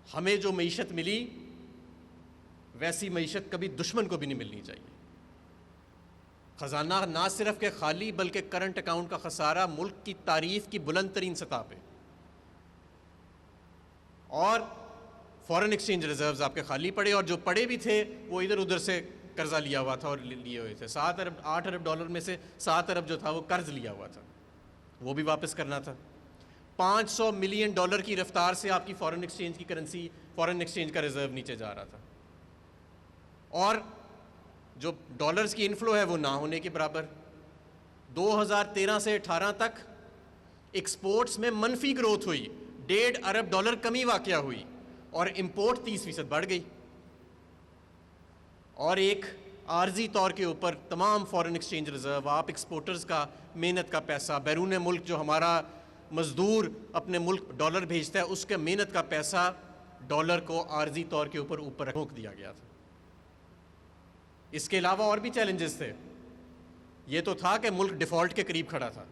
ہمیں جو معیشت ملی ویسی معیشت کبھی دشمن کو بھی نہیں ملنی چاہیے. خزانہ نہ صرف کہ خالی بلکہ کرنٹ اکاؤنٹ کا خسارہ ملک کی تاریخ کی بلند ترین سطح پہ, اور فورن ایکسچینج ریزروز آپ کے خالی پڑے, اور جو پڑے بھی تھے وہ ادھر ادھر سے قرضہ لیا ہوا تھا اور لیے ہوئے تھے. 8 ارب ڈالر میں سے 7 ارب جو تھا وہ قرض لیا ہوا تھا, وہ بھی واپس کرنا تھا. 500 ملین ڈالر کی رفتار سے آپ کی فورن ایکسچینج کی کرنسی, فورن ایکسچینج کا ریزرو نیچے جا رہا تھا, اور جو ڈالرز کی انفلو ہے وہ نہ ہونے کے برابر. 2013 سے 18 تک ایکسپورٹس میں منفی گروتھ ہوئی, 1.5 ارب ڈالر کمی واقع ہوئی, اور امپورٹ 30% بڑھ گئی. اور ایک عارضی طور کے اوپر تمام فورن ایکسچینج ریزرو, آپ ایکسپورٹرز کا محنت کا پیسہ, بیرون ملک جو ہمارا مزدور اپنے ملک ڈالر بھیجتا ہے اس کے محنت کا پیسہ ڈالر کو عارضی طور کے اوپر روک دیا گیا تھا. اس کے علاوہ اور بھی چیلنجز تھے. یہ تو تھا کہ ملک ڈیفالٹ کے قریب کھڑا تھا,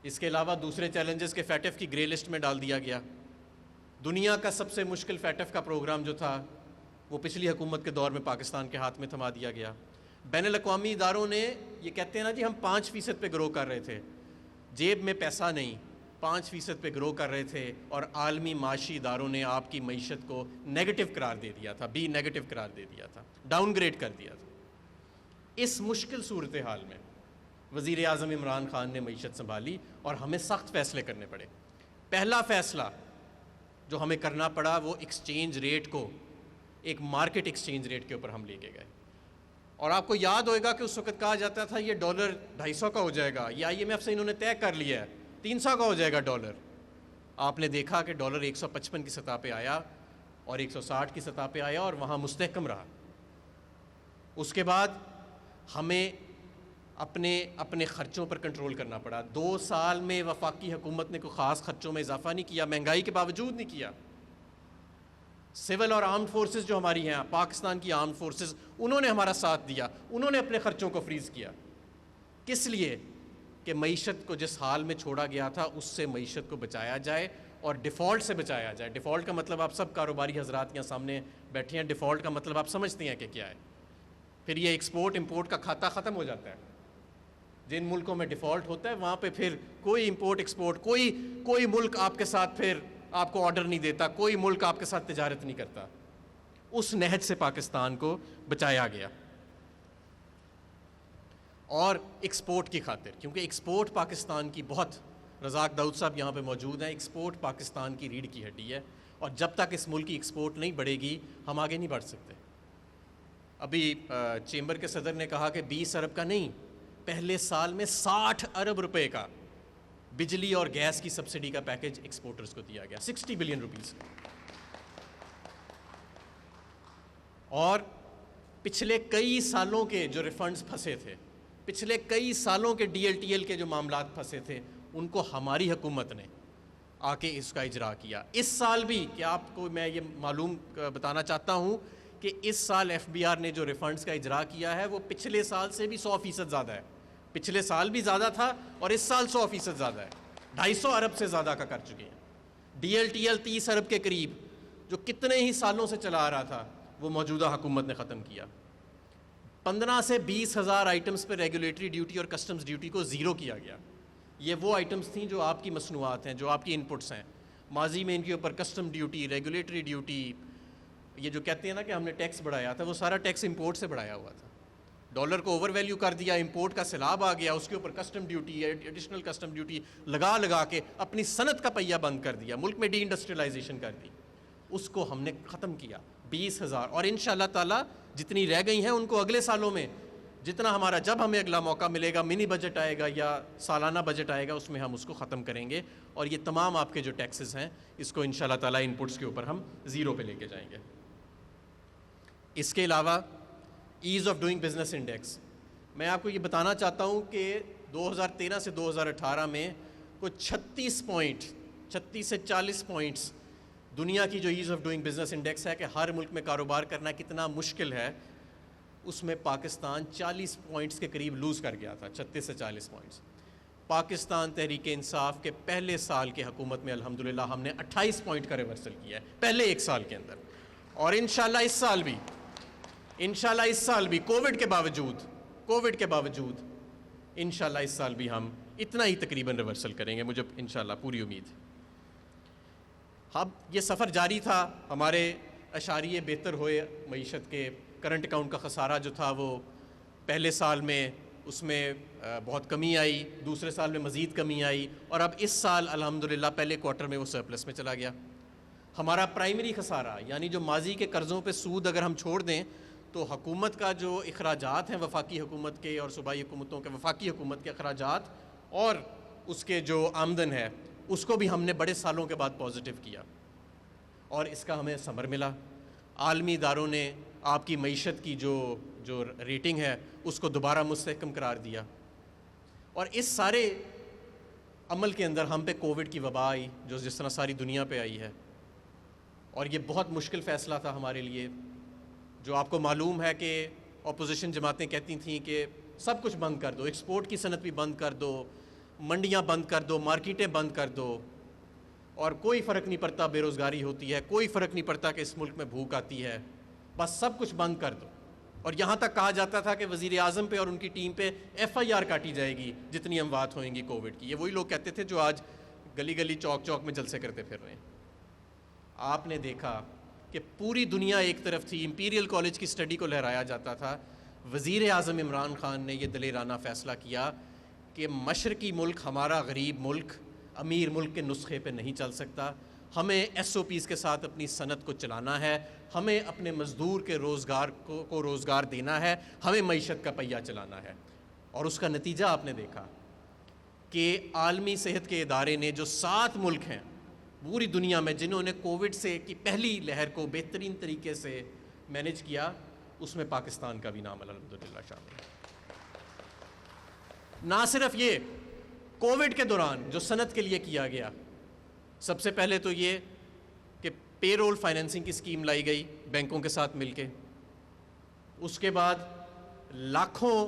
اس کے علاوہ دوسرے چیلنجز کے فیٹف کی گرے لسٹ میں ڈال دیا گیا. دنیا کا سب سے مشکل فیٹف کا پروگرام جو تھا وہ پچھلی حکومت کے دور میں پاکستان کے ہاتھ میں تھما دیا گیا. بین الاقوامی اداروں نے یہ کہتے ہیں نا جی ہم 5% پہ گرو کر رہے تھے, جیب میں پیسہ نہیں, 5% پہ گرو کر رہے تھے, اور عالمی معاشی اداروں نے آپ کی معیشت کو نیگیٹو قرار دے دیا تھا, بی نیگیٹو قرار دے دیا تھا, ڈاؤن گریڈ کر دیا تھا. اس مشکل صورتحال میں وزیر اعظم عمران خان نے معیشت سنبھالی اور ہمیں سخت فیصلے کرنے پڑے. پہلا فیصلہ جو ہمیں کرنا پڑا وہ ایکسچینج ریٹ کو ایک مارکیٹ ایکسچینج ریٹ کے اوپر ہم لے کے گئے. اور آپ کو یاد ہوئے گا کہ اس وقت کہا جاتا تھا یہ ڈالر 250 کا ہو جائے گا, یہ IMF سے انہوں نے طے کر لیا ہے 300 کا ہو جائے گا ڈالر. آپ نے دیکھا کہ ڈالر 155 کی سطح پہ آیا اور 160 کی سطح پہ آیا اور وہاں مستحکم رہا. اس کے بعد ہمیں اپنے خرچوں پر کنٹرول کرنا پڑا. 2 سال میں وفاقی حکومت نے کوئی خاص خرچوں میں اضافہ نہیں کیا, مہنگائی کے باوجود نہیں کیا. سول اور آرمڈ فورسز جو ہماری ہیں, پاکستان کی آرمڈ فورسز, انہوں نے ہمارا ساتھ دیا, انہوں نے اپنے خرچوں کو فریز کیا. کس لیے؟ کہ معیشت کو جس حال میں چھوڑا گیا تھا اس سے معیشت کو بچایا جائے اور ڈیفالٹ سے بچایا جائے. ڈیفالٹ کا مطلب آپ سب کاروباری حضرات یہاں سامنے بیٹھے ہیں, ڈیفالٹ کا مطلب آپ سمجھتے ہیں کہ کیا ہے. پھر یہ ایکسپورٹ امپورٹ کا کھاتا ختم ہو جاتا ہے. جن ملکوں میں ڈیفالٹ ہوتا ہے وہاں پہ پھر کوئی امپورٹ ایکسپورٹ, کوئی ملک آپ کے ساتھ پھر آپ کو آرڈر نہیں دیتا, کوئی ملک آپ کے ساتھ تجارت نہیں کرتا. اس نہج سے پاکستان کو بچایا گیا. اور ایکسپورٹ کی خاطر, کیونکہ ایکسپورٹ پاکستان کی بہت, رزاق داؤد صاحب یہاں پہ موجود ہیں, ایکسپورٹ پاکستان کی ریڑھ کی ہڈی ہے, اور جب تک اس ملک کی ایکسپورٹ نہیں بڑھے گی ہم آگے نہیں بڑھ سکتے. ابھی چیمبر کے صدر نے کہا کہ 20 ارب کا نہیں, پہلے سال میں 60 ارب روپے کا بجلی اور گیس کی سبسڈی کا پیکج ایکسپورٹرز کو دیا گیا, 60 بلین روپیز. اور پچھلے کئی سالوں کے جو ریفنڈز پھنسے تھے, پچھلے کئی سالوں کے DLTL کے جو معاملات پھنسے تھے, ان کو ہماری حکومت نے آ کے اس کا اجرا کیا. اس سال بھی, کہ آپ کو میں یہ بتانا چاہتا ہوں کہ اس سال FBR نے جو ریفنڈز کا اجرا کیا ہے وہ پچھلے سال سے بھی 100% زیادہ ہے. پچھلے سال بھی زیادہ تھا اور اس سال 100% زیادہ ہے, 250 ارب سے زیادہ کا کر چکے ہیں. DLTL 30 ارب کے قریب جو کتنے ہی سالوں سے چلا آ رہا تھا وہ موجودہ حکومت نے ختم کیا. 15 سے 20 ہزار آئٹمز پہ ریگولیٹری ڈیوٹی اور کسٹمز ڈیوٹی کو زیرو کیا گیا. یہ وہ آئٹمز تھیں جو آپ کی مصنوعات ہیں, جو آپ کی انپٹس ہیں. ماضی میں ان کے اوپر کسٹم ڈیوٹی, ریگولیٹری ڈیوٹی, یہ جو کہتے ہیں نا کہ ہم نے ٹیکس بڑھایا تھا, وہ سارا ٹیکس امپورٹ سے بڑھایا ہوا تھا. ڈالر کو اوور ویلیو کر دیا, امپورٹ کا سیلاب آ گیا, اس کے اوپر custom duty, additional custom duty لگا کے اپنی صنعت کا پہیہ بند کر دیا, ملک میں ڈی انڈسٹریلائزیشن کر دی. اس کو ہم نے ختم کیا, 20,000. اور انشاءاللہ تعالی جتنی رہ گئی ہیں ان کو اگلے سالوں میں, جتنا ہمارا, جب ہمیں اگلا موقع ملے گا, منی بجٹ آئے گا یا سالانہ بجٹ آئے گا, اس میں ہم اس کو ختم کریں گے. اور یہ تمام آپ کے جو ٹیکسز ہیں اس کو انشاءاللہ تعالی انپٹس کے اوپر ہم زیرو پہ لے کے جائیں گے. اس کے علاوہ as of doing business index, میں آپ کو یہ بتانا چاہتا ہوں کہ 2013 سے 2018 میں کوئی 36 سے 40 پوائنٹس دنیا کی جو as of doing business index ہے کہ ہر ملک میں کاروبار کرنا کتنا مشکل ہے, اس میں پاکستان 40 پوائنٹس کے قریب لوز کر گیا تھا, 36 سے 40 پوائنٹس. پاکستان تحریک انصاف کے پہلے سال کے حکومت میں الحمدللہ ہم نے 28 پوائنٹ کا ریورسل کیا ہے پہلے ایک سال کے اندر، اور انشاءاللہ اس سال بھی کووڈ کے باوجود انشاءاللہ اس سال بھی ہم اتنا ہی تقریباً ریورسل کریں گے، مجھے انشاءاللہ پوری امید ہے۔ اب یہ سفر جاری تھا، ہمارے اشاریے بہتر ہوئے، معیشت کے کرنٹ اکاؤنٹ کا خسارہ جو تھا وہ پہلے سال میں اس میں بہت کمی آئی، دوسرے سال میں مزید کمی آئی، اور اب اس سال الحمدللہ پہلے کوارٹر میں وہ سرپلس میں چلا گیا۔ ہمارا پرائمری خسارہ یعنی جو ماضی کے قرضوں پہ سود اگر ہم چھوڑ دیں تو حکومت کا جو اخراجات ہیں وفاقی حکومت کے اور صوبائی حکومتوں کے، وفاقی حکومت کے اخراجات اور اس کے جو آمدن ہے اس کو بھی ہم نے بڑے سالوں کے بعد پازیٹیو کیا، اور اس کا ہمیں ثمر ملا۔ عالمی اداروں نے آپ کی معیشت کی جو ریٹنگ ہے اس کو دوبارہ مستحکم قرار دیا، اور اس سارے عمل کے اندر ہم پہ کووڈ کی وبا آئی جو جس طرح ساری دنیا پہ آئی ہے، اور یہ بہت مشکل فیصلہ تھا ہمارے لیے۔ جو آپ کو معلوم ہے کہ اپوزیشن جماعتیں کہتی تھیں کہ سب کچھ بند کر دو، ایکسپورٹ کی صنعت بھی بند کر دو، منڈیاں بند کر دو، مارکیٹیں بند کر دو، اور کوئی فرق نہیں پڑتا بے روزگاری ہوتی ہے، کوئی فرق نہیں پڑتا کہ اس ملک میں بھوک آتی ہے، بس سب کچھ بند کر دو۔ اور یہاں تک کہا جاتا تھا کہ وزیر اعظم پہ اور ان کی ٹیم پہ FIR کاٹی جائے گی جتنی اموات ہوئیں گی کووڈ کی۔ یہ وہی لوگ کہتے تھے جو آج گلی گلی چوک چوک میں جلسے کرتے پھر رہے ہیں۔ آپ نے دیکھا کہ پوری دنیا ایک طرف تھی، امپیریل کالج کی سٹڈی کو لہرایا جاتا تھا، وزیر اعظم عمران خان نے یہ دلیرانہ فیصلہ کیا کہ مشرقی ملک، ہمارا غریب ملک، امیر ملک کے نسخے پہ نہیں چل سکتا، ہمیں SOPs کے ساتھ اپنی صنعت کو چلانا ہے، ہمیں اپنے مزدور کے روزگار کو روزگار دینا ہے، ہمیں معیشت کا پہیہ چلانا ہے۔ اور اس کا نتیجہ آپ نے دیکھا کہ عالمی صحت کے ادارے نے جو 7 ملک ہیں پوری دنیا میں جنہوں نے کووڈ سے کی پہلی لہر کو بہترین طریقے سے مینیج کیا، اس میں پاکستان کا بھی نام الحمدللہ شامل ہے۔ نہ صرف یہ، کووڈ کے دوران جو صنعت کے لیے کیا گیا، سب سے پہلے تو یہ کہ پے رول فائنینسنگ کی اسکیم لائی گئی بینکوں کے ساتھ مل کے، اس کے بعد لاکھوں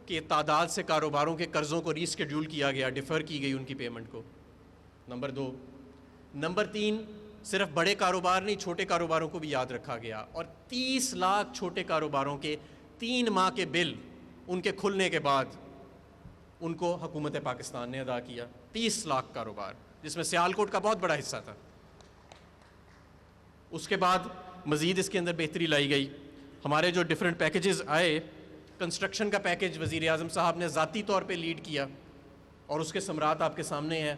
کے تعداد سے کاروباروں کے قرضوں کو ری اسکیڈول کیا گیا، ڈیفر کی گئی ان کی پیمنٹ کو، نمبر 2۔ نمبر 3، صرف بڑے کاروبار نہیں، چھوٹے کاروباروں کو بھی یاد رکھا گیا، اور 30 لاکھ چھوٹے کاروباروں کے 3 ماہ کے بل ان کے کھلنے کے بعد ان کو حکومت پاکستان نے ادا کیا۔ 30 لاکھ کاروبار، جس میں سیالکوٹ کا بہت بڑا حصہ تھا۔ اس کے بعد مزید اس کے اندر بہتری لائی گئی، ہمارے جو ڈیفرنٹ پیکیجز آئے، کنسٹرکشن کا پیکیج وزیر اعظم صاحب نے ذاتی طور پہ لیڈ کیا، اور اس کے ثمرات آپ کے سامنے ہیں۔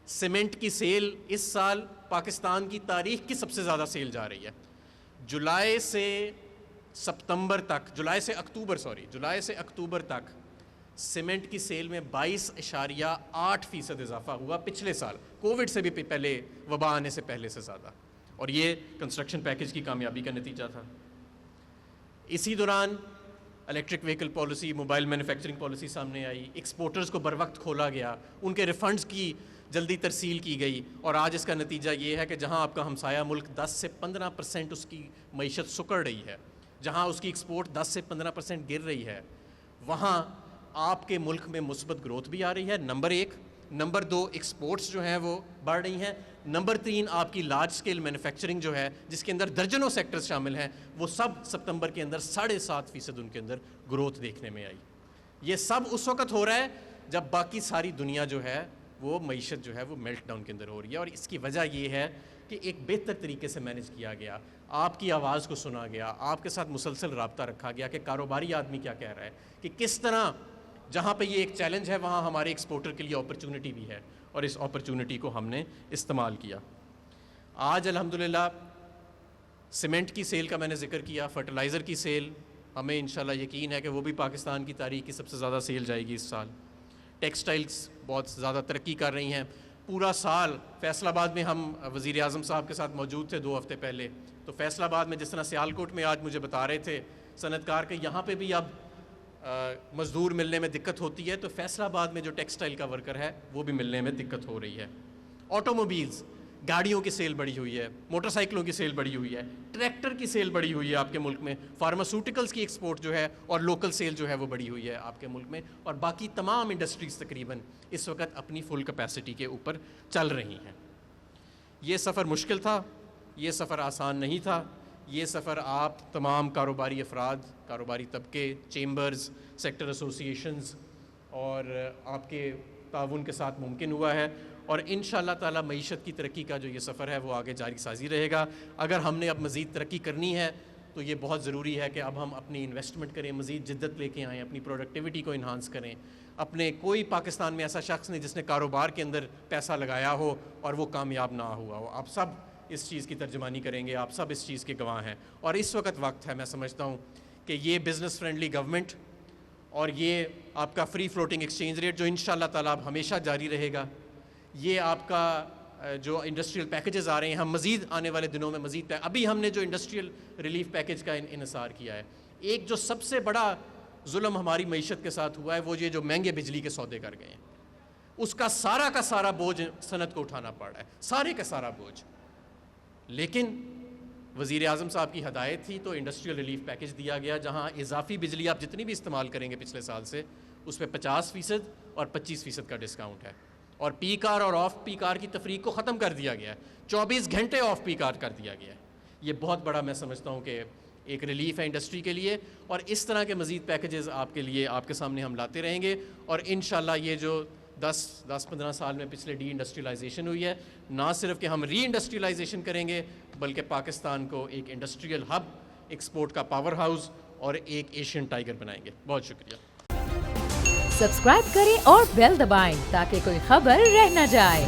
سیمنٹ کی سیل اس سال پاکستان کی تاریخ کی سب سے زیادہ سیل جا رہی ہے۔ جولائی سے اکتوبر تک سیمنٹ کی سیل میں 22.8% اضافہ ہوا، پچھلے سال کووڈ سے بھی پہلے، وبا آنے سے پہلے سے زیادہ، اور یہ کنسٹرکشن پیکیج کی کامیابی کا نتیجہ تھا۔ اسی دوران electric vehicle policy, mobile manufacturing policy سامنے آئی، ایکسپورٹرز کو بروقت کھولا گیا، ان کے ریفنڈز کی جلدی ترسیل کی گئی، اور آج اس کا نتیجہ یہ ہے کہ جہاں آپ کا ہمسایہ ملک 10 سے 15% اس کی معیشت سکڑ رہی ہے، جہاں اس کی ایکسپورٹ 10 سے 15% گر رہی ہے، وہاں آپ کے ملک میں مثبت گروتھ بھی آ رہی ہے، نمبر 1۔ نمبر 2، ایکسپورٹس جو ہیں وہ بڑھ رہی ہیں۔ نمبر 3، آپ کی لارج سکیل مینوفیکچرنگ جو ہے، جس کے اندر درجنوں سیکٹرز شامل ہیں، وہ سب ستمبر کے اندر 7.5% ان کے اندر گروتھ دیکھنے میں آئی۔ یہ سب اس وقت ہو رہا ہے جب باقی ساری دنیا جو ہے وہ معیشت جو ہے وہ میلٹ ڈاؤن کے اندر ہو رہی ہے، اور اس کی وجہ یہ ہے کہ ایک بہتر طریقے سے مینیج کیا گیا، آپ کی آواز کو سنا گیا، آپ کے ساتھ مسلسل رابطہ رکھا گیا کہ کاروباری آدمی کیا کہہ رہا ہے، کہ کس طرح جہاں پہ یہ ایک چیلنج ہے وہاں ہمارے ایکسپورٹر کے لیے اپرچونٹی بھی ہے، اور اس اپرچونٹی کو ہم نے استعمال کیا۔ آج الحمدللہ سیمنٹ کی سیل کا میں نے ذکر کیا، فرٹیلائزر کی سیل ہمیں انشاءاللہ یقین ہے کہ وہ بھی پاکستان کی تاریخ کی سب سے زیادہ سیل جائے گی اس سال۔ ٹیکسٹائلز بہت زیادہ ترقی کر رہی ہیں، پورا سال فیصل آباد میں ہم وزیر اعظم صاحب کے ساتھ موجود تھے 2 ہفتے پہلے، تو فیصل آباد میں جس طرح سیالکوٹ میں آج مجھے بتا رہے تھے صنعت کار کہ یہاں پہ بھی اب مزدور ملنے میں دقت ہوتی ہے، تو فیصل آباد میں جو ٹیکسٹائل کا ورکر ہے وہ بھی ملنے میں دقت ہو رہی ہے۔ آٹو موبیلز، گاڑیوں کی سیل بڑھی ہوئی ہے, موٹر سائیکلوں کی سیل بڑھی ہوئی ہے, ٹریکٹر کی سیل بڑھی ہوئی ہے آپ کے ملک میں, فارماسوٹیکلز کی ایکسپورٹ جو ہے اور لوکل سیل جو ہے وہ بڑھی ہوئی ہے آپ کے ملک میں, اور باقی تمام انڈسٹریز تقریباً اس وقت اپنی فل کیپیسٹی کے اوپر چل رہی ہیں. یہ سفر مشکل تھا, یہ سفر آسان نہیں تھا, یہ سفر آپ تمام کاروباری افراد, کاروباری طبقے, چیمبرز, سیکٹر ایسوسیشنز اور آپ کے تعاون کے ساتھ ممکن ہوا ہے, اور انشاءاللہ تعالی معیشت کی ترقی کا جو یہ سفر ہے وہ آگے جاری سازی رہے گا. اگر ہم نے اب مزید ترقی کرنی ہے تو یہ بہت ضروری ہے کہ اب ہم اپنی انویسٹمنٹ کریں, مزید جدت لے کے آئیں, اپنی پروڈکٹیوٹی کو انہانس کریں. اپنے کوئی پاکستان میں ایسا شخص نہیں جس نے کاروبار کے اندر پیسہ لگایا ہو اور وہ کامیاب نہ ہوا ہو. آپ سب اس چیز کی ترجمانی کریں گے, آپ سب اس چیز کے گواہ ہیں, اور اس وقت ہے, میں سمجھتا ہوں کہ یہ بزنس فرینڈلی گورنمنٹ اور یہ آپ کا فری فلوٹنگ ایکسچینج ریٹ جو انشاءاللہ تعالیٰ اب ہمیشہ جاری رہے گا, یہ آپ کا جو انڈسٹریل پیکیجز آ رہے ہیں, ہم مزید آنے والے دنوں میں مزید ابھی ہم نے جو انڈسٹریل ریلیف پیکیج کا انحصار کیا ہے, ایک جو سب سے بڑا ظلم ہماری معیشت کے ساتھ ہوا ہے وہ یہ جو مہنگے بجلی کے سودے کر گئے ہیں, اس کا سارا بوجھ صنعت کو اٹھانا پڑ رہا ہے, سارے کا سارا بوجھ. لیکن وزیر اعظم صاحب کی ہدایت تھی تو انڈسٹریل ریلیف پیکیج دیا گیا, جہاں اضافی بجلی آپ جتنی بھی استعمال کریں گے پچھلے سال سے اس پہ 50% اور 25% کا ڈسکاؤنٹ ہے, اور پیک آر اور آف پیک آر کی تفریق کو ختم کر دیا گیا ہے, 24 گھنٹے آف پیک آر کر دیا گیا ہے. یہ بہت بڑا میں سمجھتا ہوں کہ ایک ریلیف ہے انڈسٹری کے لیے, اور اس طرح کے مزید پیکیجز آپ کے لیے آپ کے سامنے ہم لاتے رہیں گے. اور انشاءاللہ یہ جو 10-15 سال میں پچھلے ڈی انڈسٹریلائزیشن ہوئی ہے, نہ صرف کہ ہم ری انڈسٹریلائزیشن کریں گے بلکہ پاکستان کو ایک انڈسٹریل ہب, ایکسپورٹ کا پاور ہاؤس اور ایک ایشین ٹائیگر بنائیں گے. بہت شکریہ. سبسکرائب کریں اور بیل دبائیں تاکہ کوئی خبر رہ نہ جائے.